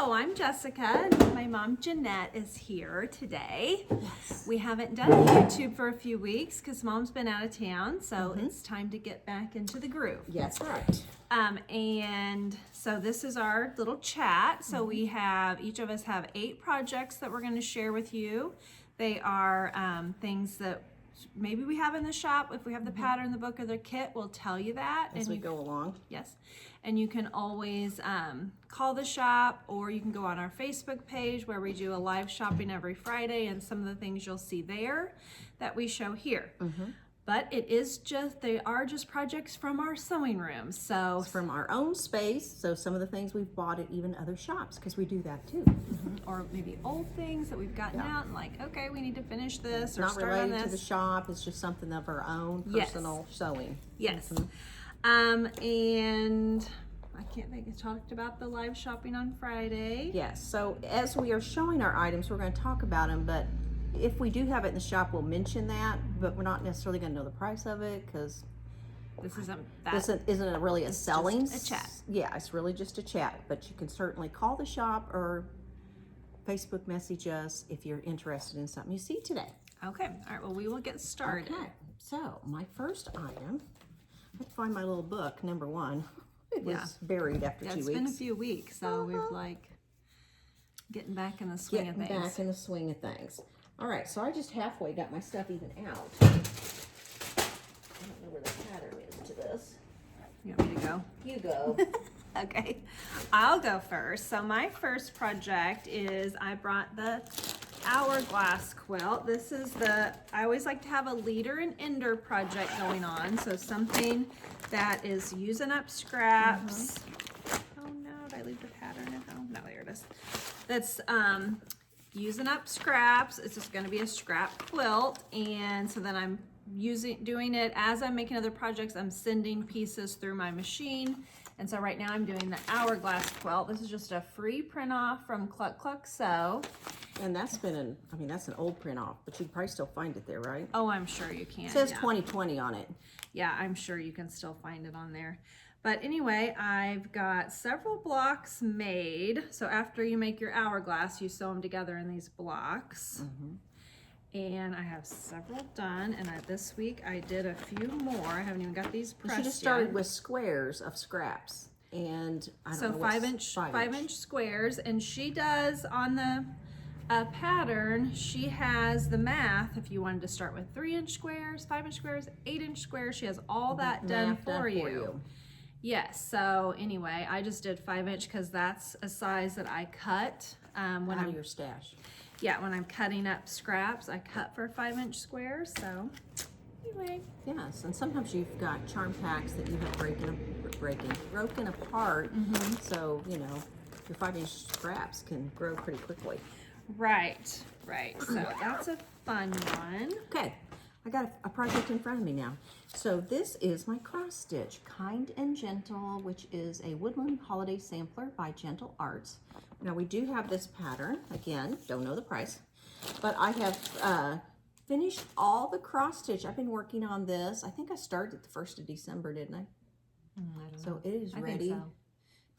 Hello, I'm Jessica, and my mom Jeanette is here today. Yes. We haven't done YouTube for a few weeks because Mom's been out of town, so it's time to get back into the groove. Yes, right. And so this is our little chat. So we have, each of us have 8 projects that we're going to share with you. They are things that maybe we have in the shop. If we have the pattern, the book, or the kit, we'll tell you that. As we go along. Yes. And you can always call the shop, or you can go on our Facebook page where we do a live shopping every Friday, and some of the things you'll see there that we show here. But it is just, they are just projects from our sewing room. So It's from our own space, so some of the things we've bought at even other shops, because we do that too. or maybe old things that we've gotten out and like, okay, we need to finish this or Not start on related to the this. shop, it's just something of our own personal sewing. Yes. And I can't think, I talked about the live shopping on Friday. Yes, so as we are showing our items, we're going to talk about them, but if we do have it in the shop, we'll mention that, but we're not necessarily going to know the price of it, because This isn't this isn't really a selling. just a chat. Yeah, it's really just a chat, but you can certainly call the shop or Facebook message us if you're interested in something you see today. Okay, all right, well, we will get started. Okay, so my first item, I find my little book, number 1. It was buried after 2 It's weeks. been a few weeks, so we've like getting back in the swing of things. Back in the swing of things. All right, so I just halfway got my stuff even out. I don't know where the pattern is to this. You want me to go? You go. Okay, I'll go first. So my first project is I brought the hourglass quilt. This is I always like to have a leader and ender project going on. So something that is using up scraps. Oh no, did I leave the pattern at home? No, there it is. That's using up scraps. It's just going to be a scrap quilt, and so then I'm doing it as I'm making other projects. I'm sending pieces through my machine, and so right now I'm doing the hourglass quilt. This is just a free print off from Cluck Cluck Sew. And that's been that's an old print off, but you can probably still find it there, right? Oh, I'm sure you can. It says 2020 on it. Yeah, I'm sure you can still find it on there. But anyway, I've got several blocks made. So after you make your hourglass, you sew them together in these blocks. And I have several done. And this week I did a few more. I haven't even got these pressed She just started with squares of scraps. And I don't know what's 5 inch squares. And she does on the pattern, she has the math. If you wanted to start with 3 inch squares, 5 inch squares, 8 inch squares, she has all that done for you. Yes, so anyway, I just did 5 inch because that's a size that I cut when Out of your stash. Yeah, when I'm cutting up scraps, I cut for 5 inch squares. So anyway, Yes, and sometimes you've got charm packs that you have broken apart. So you know your 5 inch scraps can grow pretty quickly. right. So that's a fun one. Okay, I got a project in front of me now. So this is my cross stitch, Kind and Gentle, which is a woodland holiday sampler by Gentle Arts. Now we do have this pattern. Again, don't know the price, but I have finished all the cross stitch. I've been working on this. I think I started the 1st of December, didn't I? I don't So know. it is I ready think so.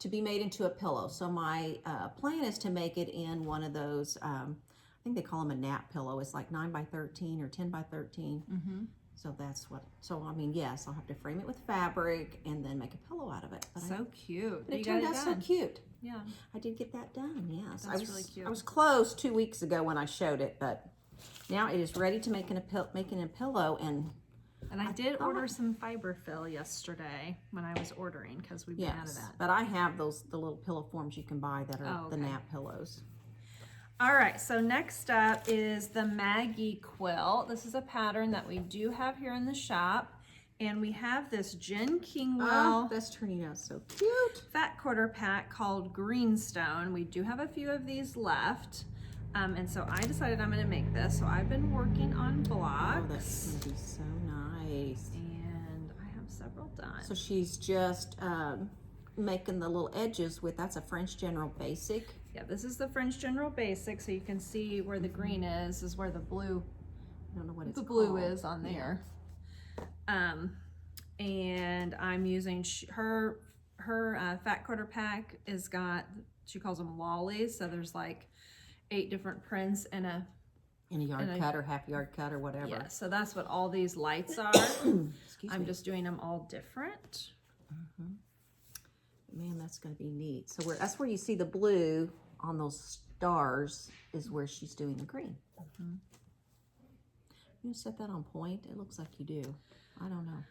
to be made into a pillow. So my plan is to make it in one of those, I think they call them a nap pillow. It's like 9 by 13 or 10 by 13. So that's what, so I mean, yes, I'll have to frame it with fabric and then make a pillow out of it. But So cute. but You it got turned it out so done. cute. Yeah. I did get that done, yes. That's really cute. I was close 2 weeks ago when I showed it, but now it is ready to making a pillow. And I did order some fiber fill yesterday when I was ordering because we've been out of that. but I have the little pillow forms you can buy that are the nap pillows. All right, so next up is the Maggie quilt. This is a pattern that we do have here in the shop. And we have this Jen Kingwell Oh, that's turning out so cute. fat quarter pack called Greenstone. We do have a few of these left. And so I decided I'm gonna make this. So I've been working on blocks. Oh, that's gonna be so nice. And I have several done. So she's just making the little edges with, that's a French General Basic. Yeah, this is the French General Basic. So you can see where the green is where the blue, I don't know what it's the blue called. is on there. And I'm using her fat quarter pack has got she calls them lollies. So there's like 8 different prints in a yard cut or half yard cut or whatever. Yeah, so that's what all these lights are. I'm just doing them all different. Man, that's going to be neat. So that's where you see the blue on those stars is where she's doing the green. You set that on point? It looks like you do. I don't know.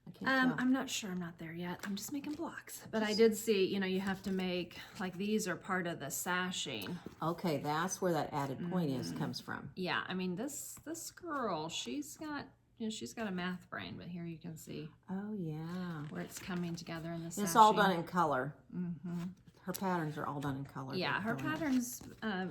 I can't tell. I'm not sure. I'm not there yet. I'm just making blocks. But I did see, you know, you have to make, like these are part of the sashing. Okay, that's where that added point comes from. Yeah, I mean, this girl, she's got a math brain, but here you can see. Oh, yeah. Where it's coming together in the sashing. It's all done in color. Her patterns are all done in color. Yeah, her patterns,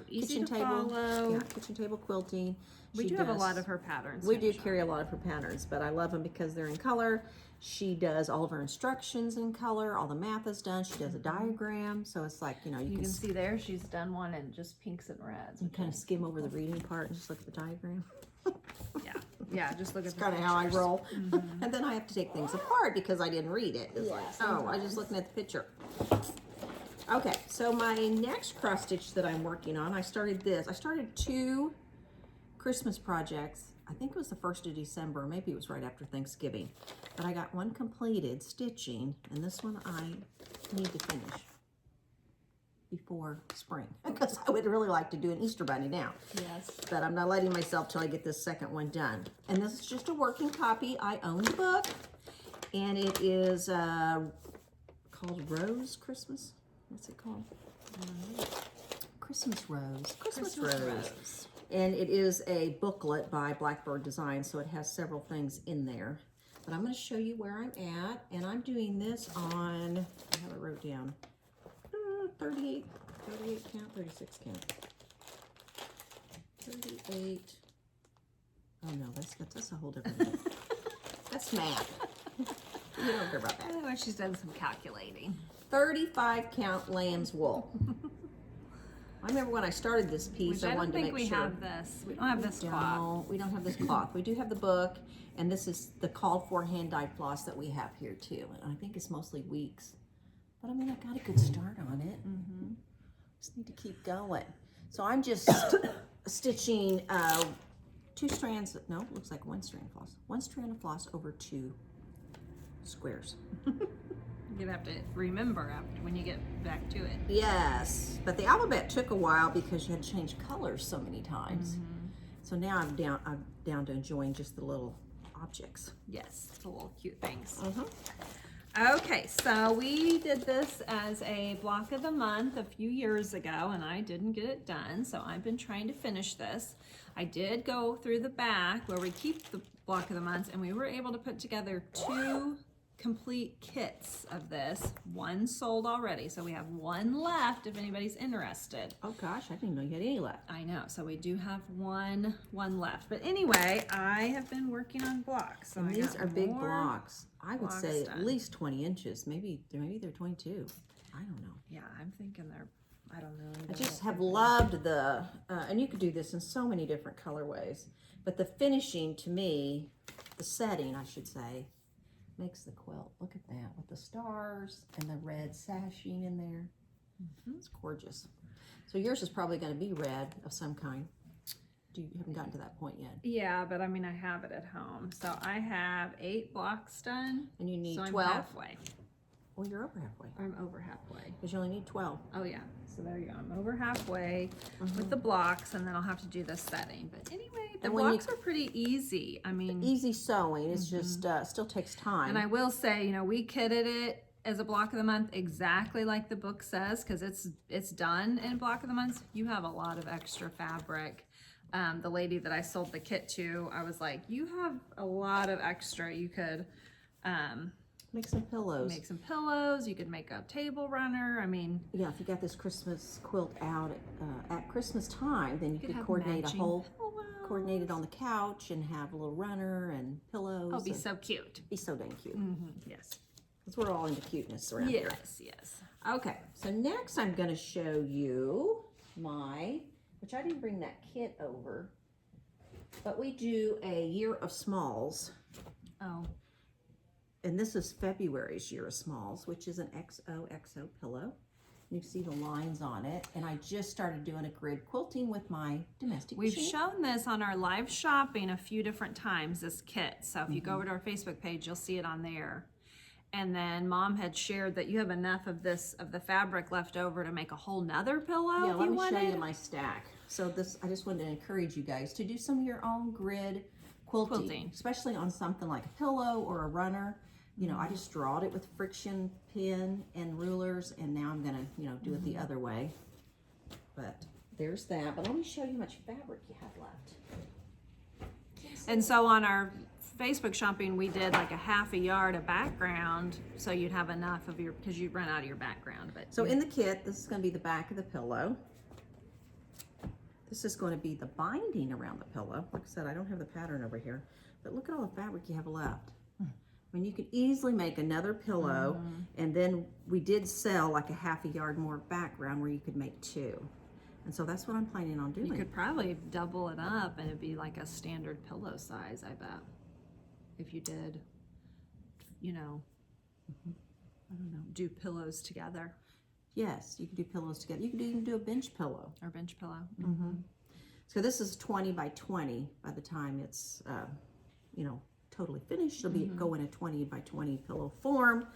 easy kitchen to table, follow. yeah, kitchen table quilting. We do have a lot of her patterns. We do carry a lot of her patterns, but I love them because they're in color. She does all of her instructions in color. All the math is done. She does a diagram, so it's like, you know, You can see there she's done one in just pinks and reds. You kind of skim over the reading part and just look at the diagram. Yeah, just look at the Kind of how I roll. And then I have to take things apart because I didn't read it. It's like, oh, I just looking at the picture. Okay, so my next cross stitch that I'm working on, I started 2 Christmas projects. I think it was the 1st of December, maybe it was right after Thanksgiving. But I got one completed stitching, and this one I need to finish before spring because I would really like to do an Easter bunny now. Yes. But I'm not letting myself till I get this second one done. And this is just a working copy. I own the book, and it is called Rose Christmas. What's it called? Christmas Rose. Christmas Rose. And it is a booklet by Blackbird Design, so it has several things in there. But I'm going to show you where I'm at, and I'm doing this on, I have it wrote down, 38 count, 36 count. 38. Oh no, that's a whole different thing. That's math. You don't care about that. Oh, she's done some calculating. 35 count lamb's wool. I remember when I started this piece, I wanted to make sure. I don't think we have this. We don't have this cloth. We don't have this cloth. We do have the book, and this is the called for hand-dyed floss that we have here too. And I think it's mostly weeks. But I mean, I got a good start on it. Just need to keep going. So I'm just stitching 2 strands, no, it looks like 1 strand of floss. 1 strand of floss over 2 squares. You're gonna have to remember after when you get back to it. Yes, but the alphabet took a while because you had to change colors so many times. So now I'm down to enjoying just the little objects. Yes, the little cute things. Uh-huh. Okay, so we did this as a block of the month a few years ago, and I didn't get it done, so I've been trying to finish this. I did go through the back where we keep the block of the months, and we were able to put together 2 complete kits of this. 1 sold already, so we have 1 left if anybody's interested. Oh gosh, I didn't know you had any left. I know, so we do have one left. But anyway, I have been working on blocks. So And these are big more blocks. I would say done. at least 20 inches. Maybe they're 22. I don't know. Yeah, I'm thinking I don't know. I just have loved the, and you could do this in so many different colorways, but the finishing to me, the setting I should say, makes the quilt. Look at that with the stars and the red sashing in there. It's gorgeous. So yours is probably going to be red of some kind. You haven't gotten to that point yet. Yeah, but I mean, I have it at home. So I have 8 blocks done. And you need so 12? I'm halfway. Well, you're over halfway. I'm over halfway. Because you only need 12. Oh yeah, so there you go. I'm over halfway with the blocks, and then I'll have to do the setting. But anyway, the blocks are pretty easy. I mean, easy sewing. It's just still takes time. And I will say, you know, we kitted it as a block of the month exactly like the book says, because it's done in block of the month. You have a lot of extra fabric. The lady that I sold the kit to, I was like, you have a lot of extra. You could make some pillows. Make some pillows. You could make a table runner. I mean, yeah, if you got this Christmas quilt out at Christmas time, then you could coordinate coordinate it on the couch and have a little runner and pillows. Oh, be so cute. Be so dang cute. Yes. Because we're all into cuteness around here. Yes. Okay, so next I'm going to show you which I didn't bring that kit over, but we do a year of smalls. Oh. And this is February's year of smalls, which is an XOXO pillow. You see the lines on it, and I just started doing a grid quilting with my domestic We've machine. shown this on our live shopping a few different times, this kit. So if you go over to our Facebook page, you'll see it on there. And then Mom had shared that you have enough of the fabric left over to make a whole nother pillow. Yeah, if let you me show wanted. you my stack. So this, I just wanted to encourage you guys to do some of your own grid quilting. Especially on something like a pillow or a runner. You know, I just drawed it with friction pin and rulers, and now I'm gonna, you know, do it the other way. But there's that. But let me show you how much fabric you have left. And so on our Facebook shopping, we did like a half a yard of background, so you'd have enough of your, because you'd run out of your background. But So in the kit, this is going to be the back of the pillow. This is going to be the binding around the pillow. Like I said, I don't have the pattern over here, but look at all the fabric you have left. I mean, you could easily make another pillow, and then we did sell like a half a yard more background where you could make two. And so that's what I'm planning on doing. you could probably double it up and it'd be like a standard pillow size, I bet. If you did, you know, I don't know, do pillows together. Yes, you could do pillows together. You could even do a bench pillow. Or bench pillow. So this is 20 by 20 by the time it's, you know, totally finished. It'll be go in a 20 by 20 pillow form.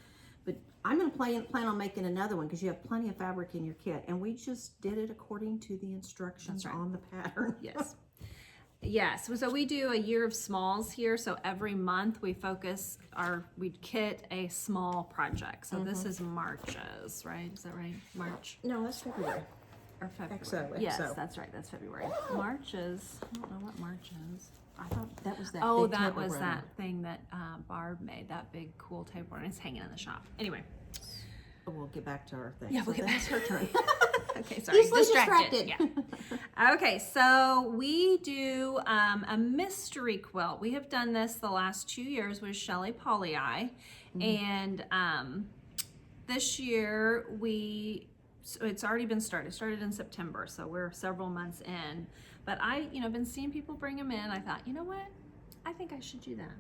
But I'm going to plan on making another one because you have plenty of fabric in your kit. And we just did it according to the instructions on the pattern. Yes. Yes, so we do a year of smalls here. So every month we we kit a small project. So this is March's, right? Is that right? March No, that's February. or February? XO, Yes, XO. that's right. That's February. March's. I don't know what March is. I thought that was that Oh, big that table was runner. that thing that Barb made. That big cool table, and it's hanging in the shop. Anyway. We'll get back to our thing. Yeah, we'll get back to her turn. Okay, sorry. Easily distracted. Yeah. Okay, so we do a mystery quilt. We have done this the last 2 years with Shelley Pollyi, and this year so it's already been started. It started in September, so we're several months in. But I've been seeing people bring them in. I thought, you know what? I think I should do that.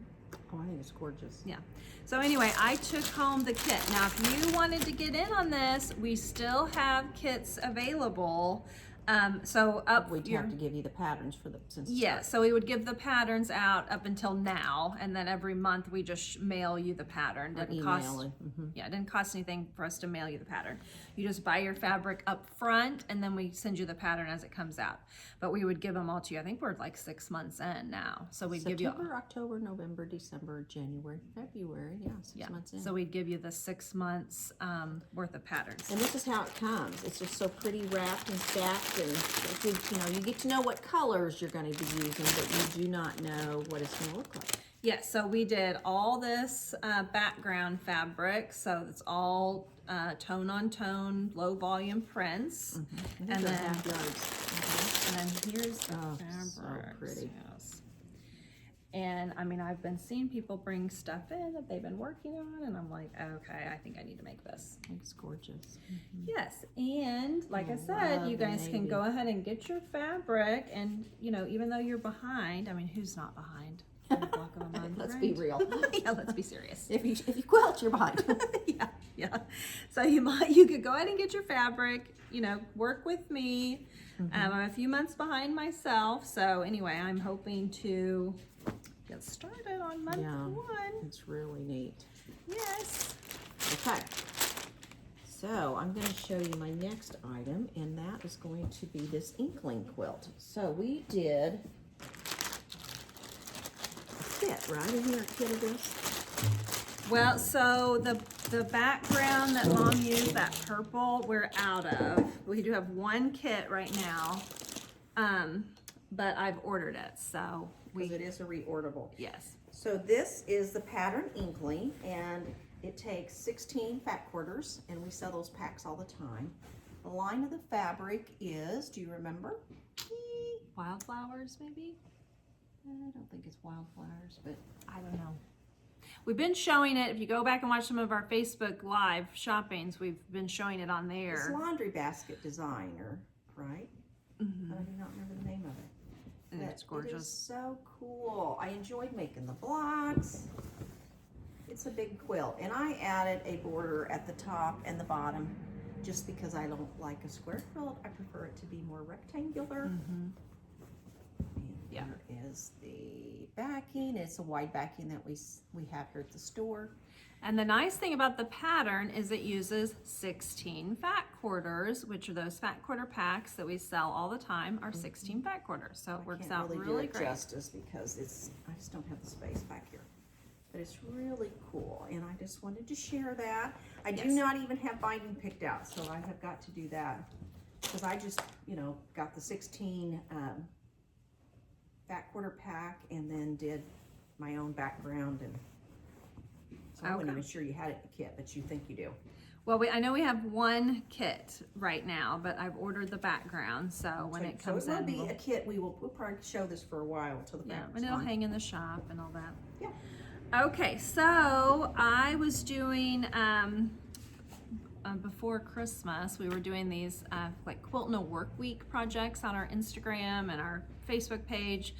Oh, I think it's gorgeous. Yeah. So anyway, I took home the kit. Now, if you wanted to get in on this, we still have kits available. We'd have to give you the patterns for the So we would give the patterns out up until now, and then every month we just mail you the pattern. Or email it. Yeah, it didn't cost anything for us to mail you the pattern. You just buy your fabric up front, and then we send you the pattern as it comes out. But we would give them all to you. I think we're like 6 months in now, so we'd give you September, October, November, December, January, February. Yeah, 6 months in. So we'd give you the 6 months worth of patterns. And this is how it comes. It's just so pretty wrapped and stacked, and you get to know what colors you're going to be using, but you do not know what it's going to look like. Yes, so we did all this background fabric, so it's all tone on tone, low volume prints, and then here's the fabric. So pretty. Yes. And I mean, I've been seeing people bring stuff in that they've been working on, and I'm like, okay, I think I need to make this. It's gorgeous. Yes, and like I said, you guys can go ahead and get your fabric, and even though you're behind, I mean, who's not behind? Block of a month, Let's right? be real. Yeah, let's be serious. If you quilt, you're behind. Yeah. So you could go ahead and get your fabric, work with me. I'm a few months behind myself. So anyway, I'm hoping to get started on month one. It's really neat. Yes. Okay. So I'm going to show you my next item, and that is going to be this inkling quilt. So we did a kit, right? Isn't there a kit of this? Well, so the background that Mom used, that purple, we're out of. We do have one kit right now, but I've ordered it, so Because it is a reorderable. yes. So this is the pattern inkling, and it takes 16 fat quarters, and we sell those packs all the time. The line of the fabric is, do you remember? Wildflowers, maybe? I don't think it's wildflowers, but I don't know. We've been showing it. If you go back and watch some of our Facebook Live shoppings, we've been showing it on there. it's laundry basket designer, right? I do not remember the name of it. And it's gorgeous. It is so cool. I enjoyed making the blocks. It's a big quilt, and I added a border at the top and the bottom just because I don't like a square quilt. I prefer it to be more rectangular. And Yeah. here is the backing. It's a wide backing that we have here at the store. And the nice thing about the pattern is it uses 16 fat quarters, which are those fat quarter packs that we sell all the time are 16 fat quarters. So it works out really do it great. justice because I just don't have the space back here. But it's really cool, and I just wanted to share that. I do not even have binding picked out, so I have got to do that because I just, got the 16 fat quarter pack and then did my own background, and so I wasn't even sure you had it in the kit, but you think you do. Well, I know we have one kit right now, but I've ordered the background, so when it comes in, it will be a kit. We'll probably show this for a while until the background's and it'll on. hang in the shop and all that. Yeah. Okay, so I was doing before Christmas, we were doing these like Quilt in a Work Week projects on our Instagram and our Facebook page.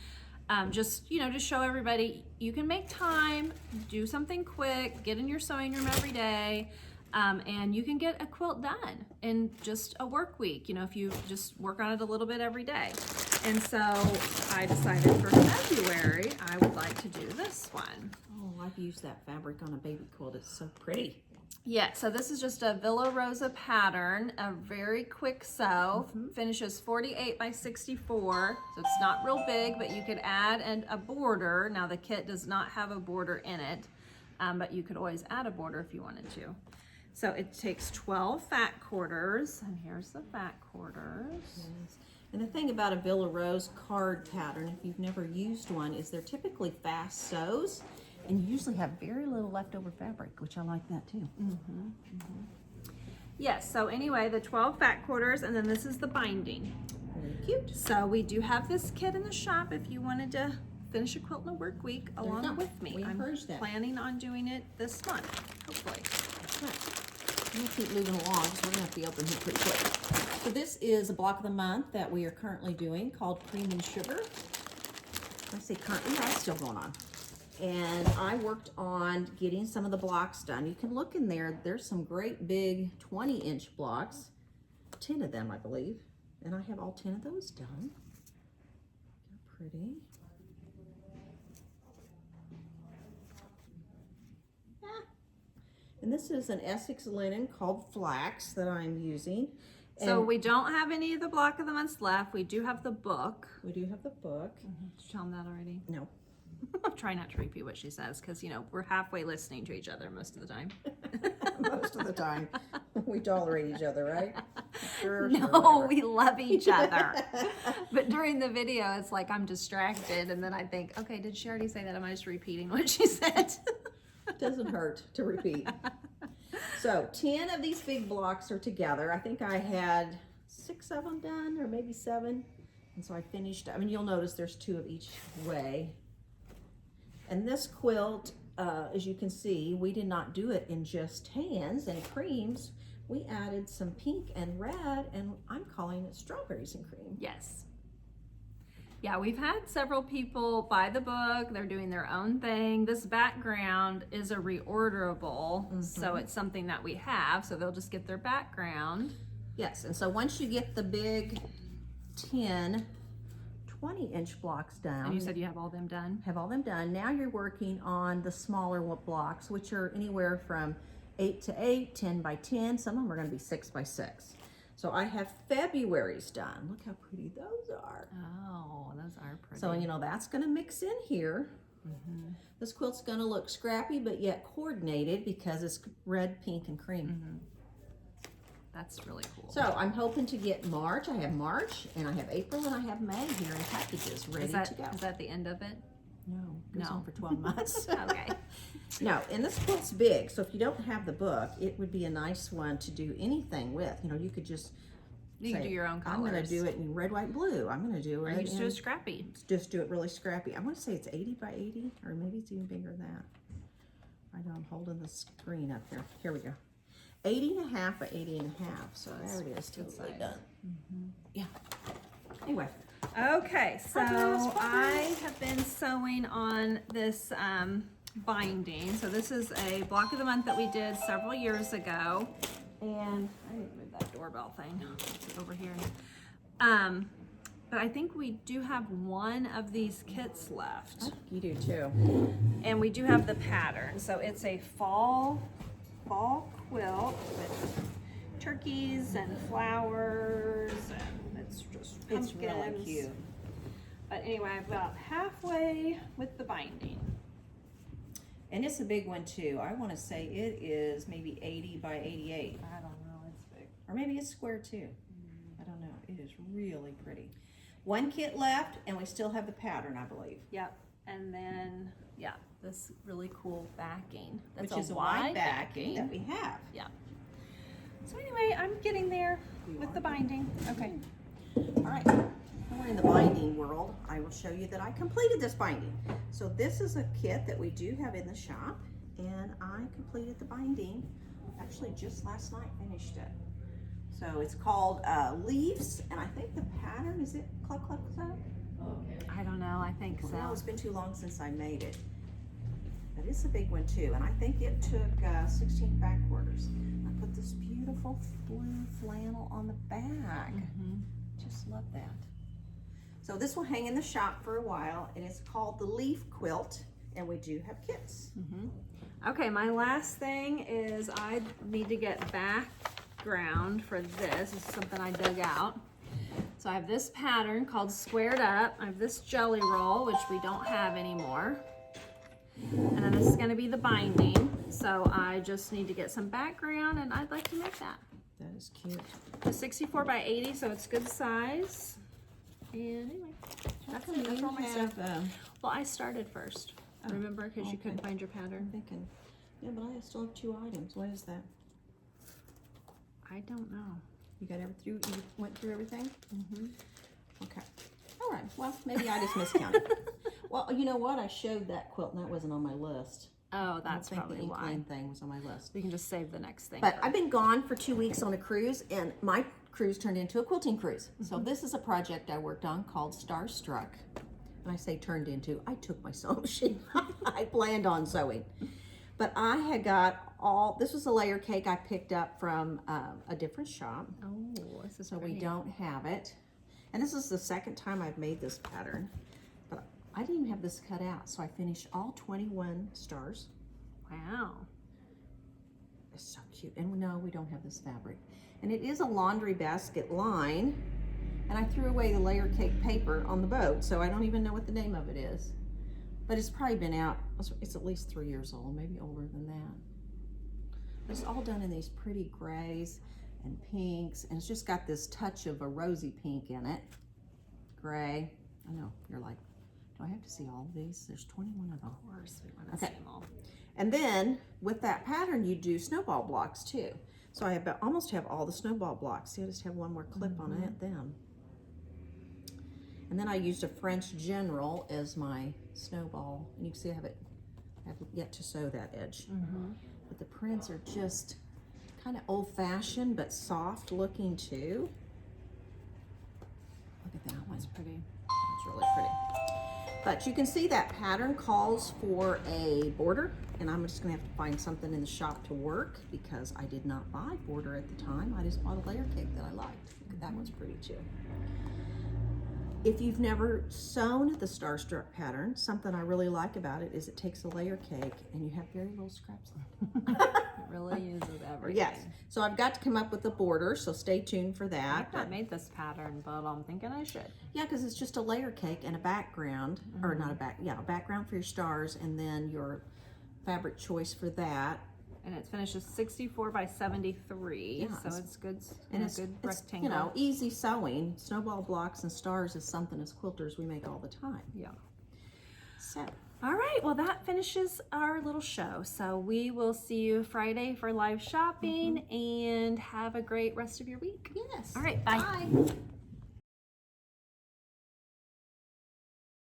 Just to show everybody you can make time, do something quick, get in your sewing room every day, and you can get a quilt done in just a work week, if you just work on it a little bit every day. And so I decided for February I would like to do this one. Oh, I've used that fabric on a baby quilt. It's so pretty. Yeah, so this is just a Villa Rosa pattern, a very quick sew, finishes 48 by 64, so it's not real big, but you could add a border. Now the kit does not have a border in it, but you could always add a border if you wanted to. So it takes 12 fat quarters, and here's the fat quarters. Yes. And the thing about a Villa Rose card pattern, if you've never used one, is they're typically fast sews. And you usually have very little leftover fabric, which I like that too. Yes, so anyway, the 12 fat quarters, and then this is the binding. Very cute. So we do have this kit in the shop if you wanted to finish a quilt in a work week along with me. We encourage that. I'm planning on doing it this month, hopefully. I'm gonna keep moving along because we're gonna have to be open here pretty quick. So this is a block of the month that we are currently doing called Cream and Sugar. I say currently, yeah, it's still going on. And I worked on getting some of the blocks done. You can look in there. There's some great big 20-inch blocks, 10 of them, I believe. And I have all 10 of those done. They're pretty. And this is an Essex linen called Flax that I'm using. So we don't have any of the block of the months left. We do have the book. We do have the book. Did you tell them that already? No. I'm trying not to repeat what she says because, we're halfway listening to each other most of the time. Most of the time. We tolerate each other, right? No, we love each other. But during the video, it's like I'm distracted. And then I think, okay, did she already say that? Am I just repeating what she said? It doesn't hurt to repeat. So 10 of these big blocks are together. I think I had 6 of them done, or maybe 7. And so I finished, you'll notice there's 2 of each way. And this quilt, as you can see, we did not do it in just tans and creams. We added some pink and red, and I'm calling it strawberries and cream. Yes. Yeah, we've had several people buy the book. They're doing their own thing. This background is a reorderable, so it's something that we have, so they'll just get their background. Yes, and so once you get the big 10 20-inch blocks down. And you said you have all them done? Have all them done. Now you're working on the smaller blocks, which are anywhere from 8 to 8, 10 by 10. Some of them are going to be 6 by 6. So I have February's done. Look how pretty those are. Oh, those are pretty. So, that's going to mix in here. This quilt's going to look scrappy, but yet coordinated because it's red, pink, and cream. That's really cool. So I'm hoping to get March. I have March, and I have April, and I have May here in packages ready to go. Is that the end of it? No, it goes on for 12 months. Okay. No, and this quilt's big, so if you don't have the book, it would be a nice one to do anything with. You could just You can do your own colors. I'm going to do it in red, white, blue. I'm going to do it. Or you just do it scrappy. Just do it really scrappy. I want to say it's 80 by 80, or maybe it's even bigger than that. I know I'm holding the screen up here. Here we go. 80 and a half by 80 and a half. So there it is, totally done. Yeah. Anyway. Okay, so I have been sewing on this binding. So this is a block of the month that we did several years ago. And I didn't move that doorbell thing. It's over here. But I think we do have one of these kits left. You do too. And we do have the pattern. So it's a fall quilt with turkeys and flowers, and it's just pumpkins. It's really cute. But anyway, I'm about halfway with the binding. And it's a big one too. I want to say it is maybe 80 by 88. I don't know, it's big. Or maybe it's square too. I don't know. It is really pretty. One kit left, and we still have the pattern, I believe. Yep. And then, yeah, this really cool backing. That's Which is a wide backing that we have. Yeah. So anyway, I'm getting there with the binding. Okay. All right. Now we're in the binding world. I will show you that I completed this binding. So this is a kit that we do have in the shop, and I completed the binding. Actually, just last night finished it. So it's called Leaves, and I think the pattern, is it Cluck Cluck Cluck? I don't know, I think so. Well, it's been too long since I made it. But it's a big one too, and I think it took 16 back quarters. I put this beautiful blue flannel on the back. Just love that. So this will hang in the shop for a while, and it's called the Leaf Quilt, and we do have kits. Okay, my last thing is I need to get background for this. This is something I dug out. So I have this pattern called Squared Up. I have this jelly roll, which we don't have anymore. And then this is gonna be the binding. So I just need to get some background, and I'd like to make that. That is cute. It's 64 by 80, so it's good size. And anyway, that's all my stuff. Well, I started first. Remember, because you couldn't find your pattern. I'm thinking, yeah, but I still have 2 items. What is that? I don't know. You got you went through everything? Okay. All right. Well, maybe I just miscounted. Well, you know what? I showed that quilt, and that wasn't on my list. Oh, that's I don't probably think the why. Inkling thing was on my list. We can just save the next thing. But I've been gone for 2 weeks on a cruise, and my cruise turned into a quilting cruise. So this is a project I worked on called Starstruck. And I say turned into, I took my sewing machine. I planned on sewing. But I had got this was a layer cake I picked up from a different shop. Oh, this is So great. we don't have it. And this is the second time I've made this pattern. But I didn't even have this cut out. So I finished all 21 stars. Wow. It's so cute. And no, we don't have this fabric. And it is a laundry basket line. And I threw away the layer cake paper on the boat, so I don't even know what the name of it is. But it's probably been out, it's at least 3 years old, maybe older than that. But it's all done in these pretty grays and pinks, and it's just got this touch of a rosy pink in it. Gray. I know, you're like, do I have to see all of these? There's 21 of them. Of course, we want to see them all. And then with that pattern, you do snowball blocks too. So I almost have all the snowball blocks. See, I just have one more clip on them. And then I used a French General as my snowball. And you can see I have yet to sew that edge. But the prints are just kind of old-fashioned, but soft looking too. Look at that one. That's pretty. It's really pretty. But you can see that pattern calls for a border, and I'm just gonna have to find something in the shop to work because I did not buy border at the time. I just bought a layer cake that I liked. Look at that one's pretty too. If you've never sewn the Starstruck pattern, something I really like about it is it takes a layer cake and you have very little scraps left. It really uses everything. Yes. So I've got to come up with a border, so stay tuned for that. I've not made this pattern, but I'm thinking I should. Yeah, because it's just a layer cake and a background, or not a background for your stars, and then your fabric choice for that. And it finishes 64 by 73, Yeah, so it's good. And it's good rectangle. You know, easy sewing. Snowball blocks and stars is something as quilters we make all the time. Yeah. So. All right, well that finishes our little show. So we will see you Friday for live shopping, and have a great rest of your week. Yes. All right, bye. Bye.